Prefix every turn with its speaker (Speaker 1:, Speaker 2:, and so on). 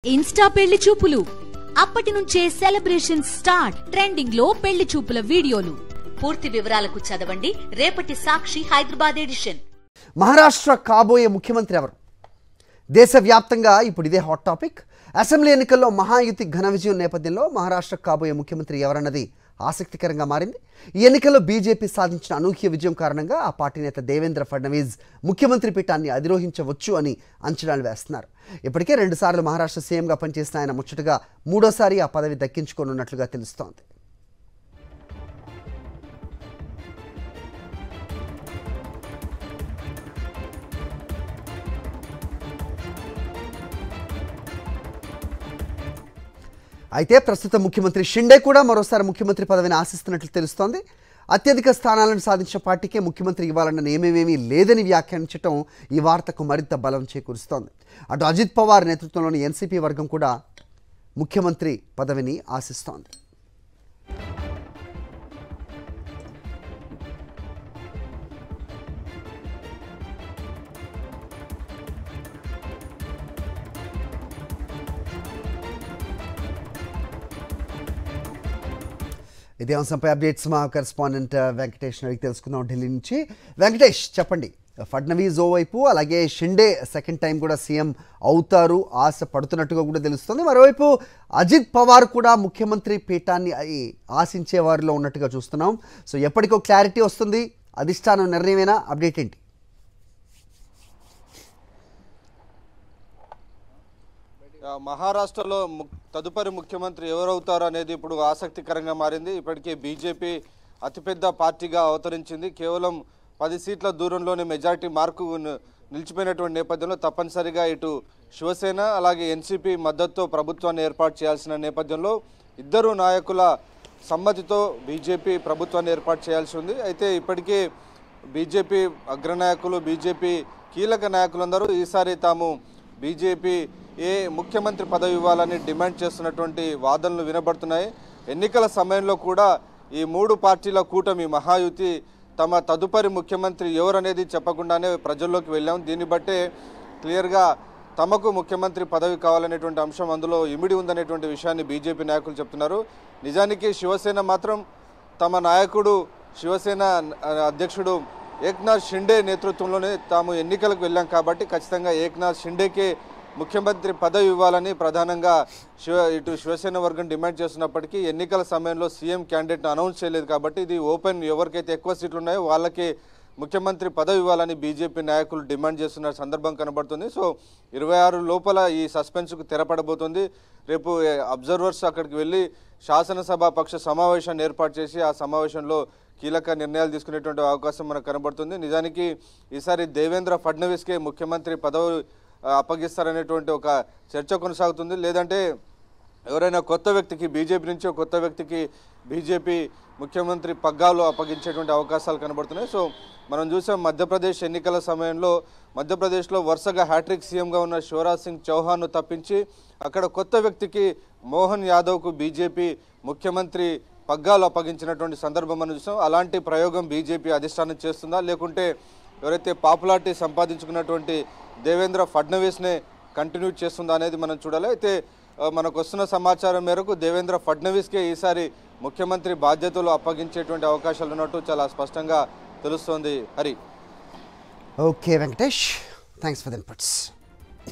Speaker 1: Insta పెళ్లి చూపులు అప్పటి నుంచే సెలబ్రేషన్ స్టార్ట్. ట్రెండింగ్ లో పెళ్లి చూపుల వీడియోలు. పూర్తి వివరాలకు చదవండి రేపటి సాక్షి హైదరాబాద్ ఎడిషన్.
Speaker 2: మహారాష్ట్ర కాబోయే ముఖ్యమంత్రి ఎవరు? దేశవ్యాప్తంగా ఇప్పుడు ఇదే హాట్ టాపిక్. అసెంబ్లీ ఎన్నికల్లో మహాయుతి ఘన విజయం నేపథ్యంలో మహారాష్ట్ర కాబోయే ముఖ్యమంత్రి ఎవరన్నది ఆసక్తికరంగా మారింది. ఈ ఎన్నికల్లో బీజేపీ సాధించిన అనూహ్య విజయం కారణంగా ఆ పార్టీ నేత దేవేంద్ర ఫడ్నవీస్ ముఖ్యమంత్రి పీఠాన్ని అధిరోహించవచ్చు అని అంచనాలు వేస్తున్నారు. ఇప్పటికే 2 సార్లు మహారాష్ట్ర సీఎంగా పనిచేసిన ఆయన ముచ్చటగా 3వ ఆ పదవి దక్కించుకోనున్నట్లుగా తెలుస్తోంది. అయితే ప్రస్తుత ముఖ్యమంత్రి షిండే కూడా మరోసారి ముఖ్యమంత్రి పదవిని ఆశిస్తున్నట్లు తెలుస్తోంది. అత్యధిక స్థానాలను సాధించిన పార్టీకే ముఖ్యమంత్రి ఇవ్వాలన్న నియమమేమీ లేదని వ్యాఖ్యానించడం ఈ వార్తకు మరింత బలం చేకూరుస్తోంది. అటు అజిత్ పవార్ నేతృత్వంలోని ఎన్సీపీ వర్గం కూడా ముఖ్యమంత్రి పదవిని ఆశిస్తోంది. ఇదే అంశంపై అప్డేట్స్ మా కరెస్పాండెంట్ వెంకటేష్ అడిగి తెలుసుకుందాం ఢిల్లీ నుంచి. వెంకటేష్, చెప్పండి, ఫడ్నవీస్ ఓవైపు, అలాగే షిండే సెకండ్ టైం కూడా సీఎం అవుతారు ఆశ పడుతున్నట్టుగా కూడా తెలుస్తుంది. మరోవైపు అజిత్ పవార్ కూడా ముఖ్యమంత్రి పీఠాన్ని ఆశించే వారిలో ఉన్నట్టుగా చూస్తున్నాం. సో ఎప్పటికో క్లారిటీ వస్తుంది, అధిష్టానం నిర్ణయమేనా? అప్డేట్ ఏంటి?
Speaker 3: మహారాష్ట్రలో తదుపరి ముఖ్యమంత్రి ఎవరవుతారు అనేది ఇప్పుడు ఆసక్తికరంగా మారింది. ఇప్పటికే బీజేపీ అతిపెద్ద పార్టీగా అవతరించింది. కేవలం 10 సీట్ల దూరంలోనే మెజారిటీ మార్కు నిలిచిపోయినటువంటి నేపథ్యంలో తప్పనిసరిగా ఇటు శివసేన అలాగే ఎన్సీపీ మద్దతుతో ప్రభుత్వాన్ని ఏర్పాటు చేయాల్సిన నేపథ్యంలో ఇద్దరు నాయకుల సమ్మతితో బీజేపీ ప్రభుత్వాన్ని ఏర్పాటు చేయాల్సి ఉంది. అయితే ఇప్పటికే బీజేపీ అగ్రనాయకులు, బీజేపీ కీలక నాయకులందరూ ఈసారి తాము బీజేపీ ముఖ్యమంత్రి పదవి ఇవ్వాలని డిమాండ్ చేస్తున్నటువంటి వాదనలు వినబడుతున్నాయి. ఎన్నికల సమయంలో కూడా ఈ 3 పార్టీల కూటమి మహాయుతి తమ తదుపరి ముఖ్యమంత్రి ఎవరనేది చెప్పకుండానే ప్రజల్లోకి వెళ్ళాం. దీన్ని బట్టే క్లియర్గా తమకు ముఖ్యమంత్రి పదవి కావాలనేటువంటి అంశం అందులో ఇమిడి ఉందనేటువంటి విషయాన్ని బీజేపీ నాయకులు చెప్తున్నారు. నిజానికి శివసేన మాత్రం తమ నాయకుడు, శివసేన అధ్యక్షుడు ఏక్నాథ్ షిండే నేతృత్వంలోనే తాము ఎన్నికలకు వెళ్ళాం కాబట్టి ఖచ్చితంగా ఏక్నాథ్ షిండేకే ముఖ్యమంత్రి పదవి ఇవ్వాలని ప్రధానంగా ఇటు శివసేన వర్గం డిమాండ్ చేస్తున్నప్పటికీ ఎన్నికల సమయంలో సీఎం క్యాండిడేట్ను అనౌన్స్ చేయలేదు కాబట్టి ఇది ఓపెన్, ఎవరికైతే ఎక్కువ సీట్లు ఉన్నాయో వాళ్ళకి ముఖ్యమంత్రి పదవి ఇవ్వాలని బీజేపీ నాయకులు డిమాండ్ చేస్తున్న సందర్భం కనబడుతుంది. సో 26 లోపల ఈ సస్పెన్స్కు తెరపడబోతుంది. రేపు అబ్జర్వర్స్ అక్కడికి వెళ్ళి శాసనసభ పక్ష సమావేశాన్ని ఏర్పాటు చేసి ఆ సమావేశంలో కీలక నిర్ణయాలు తీసుకునేటువంటి అవకాశం మనకు కనబడుతుంది. నిజానికి ఈసారి దేవేంద్ర ఫడ్నవీస్కే ముఖ్యమంత్రి పదవి అప్పగిస్తారనేటువంటి ఒక చర్చ కొనసాగుతుంది. లేదంటే ఎవరైనా కొత్త వ్యక్తికి, బీజేపీ నుంచి కొత్త వ్యక్తికి బీజేపీ ముఖ్యమంత్రి పగ్గాలు అప్పగించేటువంటి అవకాశాలు కనబడుతున్నాయి. సో మనం చూసాం మధ్యప్రదేశ్ ఎన్నికల సమయంలో మధ్యప్రదేశ్లో వరుసగా హ్యాట్రిక్ సీఎంగా ఉన్న శివరాజ్ సింగ్ చౌహాన్ను తప్పించి అక్కడ కొత్త వ్యక్తికి మోహన్ యాదవ్కు బీజేపీ ముఖ్యమంత్రి పగ్గాలు అప్పగించినటువంటి సందర్భం మనం చూసాం. అలాంటి ప్రయోగం బీజేపీ అధిష్టానం చేస్తుందా, లేకుంటే ఎవరైతే పాపులారిటీ సంపాదించుకున్నటువంటి దేవేంద్ర ఫడ్నవీస్నే కంటిన్యూ చేస్తుందా అనేది మనం చూడాలి. అయితే మనకు వస్తున్న సమాచారం మేరకు దేవేంద్ర ఫడ్నవీస్కే ఈసారి ముఖ్యమంత్రి బాధ్యతలు అప్పగించేటువంటి అవకాశాలు ఉన్నట్టు చాలా స్పష్టంగా తెలుస్తోంది. Hari.
Speaker 2: Okay Venkatesh, thanks for the inputs.